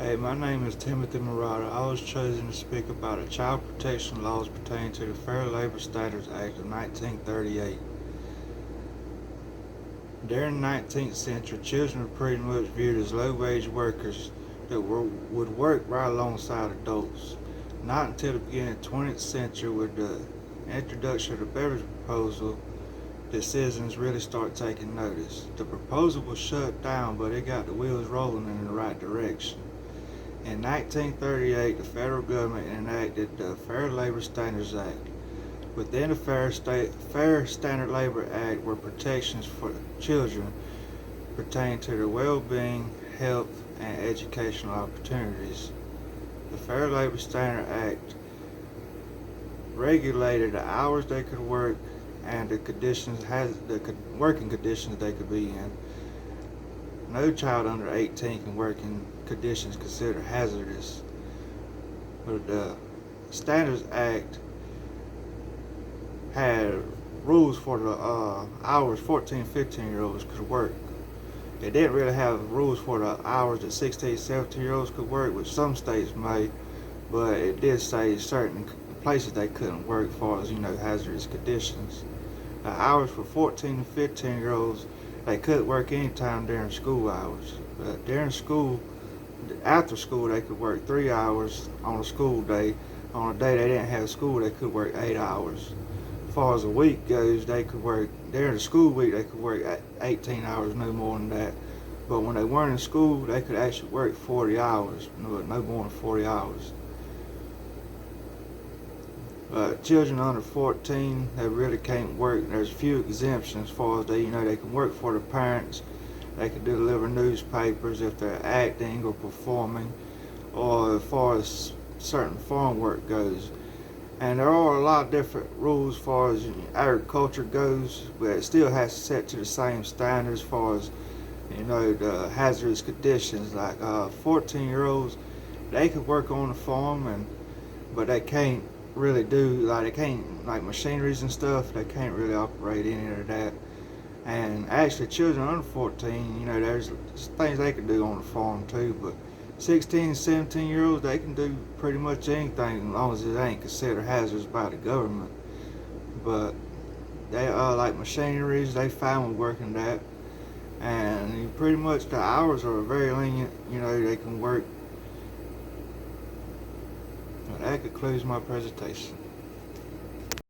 Hey, my name is Timothy Murata. I was chosen to speak about the child protection laws pertaining to the Fair Labor Standards Act of 1938. During the 19th century, children were pretty much viewed as low-wage workers that would work right alongside adults. Not until the beginning of the 20th century, with the introduction of the Beveridge proposal, did citizens really start taking notice. The proposal was shut down, but it got the wheels rolling in the right direction. In 1938, the federal government enacted the Fair Labor Standards Act. Within the Fair Standard Labor Act were protections for children pertaining to their well-being, health, and educational opportunities. The Fair Labor Standard Act regulated the hours they could work and the working conditions they could be in. No child under 18 can work in conditions considered hazardous. But the Standards Act had rules for the hours 14, 15-year-olds could work. It didn't really have rules for the hours that 16, 17-year-olds could work, which some states may, but it did say certain places they couldn't work as far as, hazardous conditions. The hours for 14 and 15-year-olds, they could work anytime during school hours. But during school, after school, they could work 3 hours on a school day. On a day they didn't have school, they could work 8 hours. As far as a week goes, they could work, during the school week, they could work 18 hours, no more than that. But when they weren't in school, they could actually work 40 hours, no more than 40 hours. Children under 14, they really can't work. There's a few exemptions as far as they can work for the parents. They can deliver newspapers if they're acting or performing, or as far as certain farm work goes. And there are a lot of different rules as far as agriculture goes, but it still has to set to the same standards as far as the hazardous conditions. Like 14-year-olds, they could work on the farm, but they can't really do like machineries and stuff. They can't really operate any of that. And actually, children under 14, there's things they can do on the farm too. But 16, 17-year-olds, they can do pretty much anything as long as it ain't considered hazardous by the government. But they like machineries, they fine with working that. And pretty much the hours are very lenient. They can work. That concludes my presentation.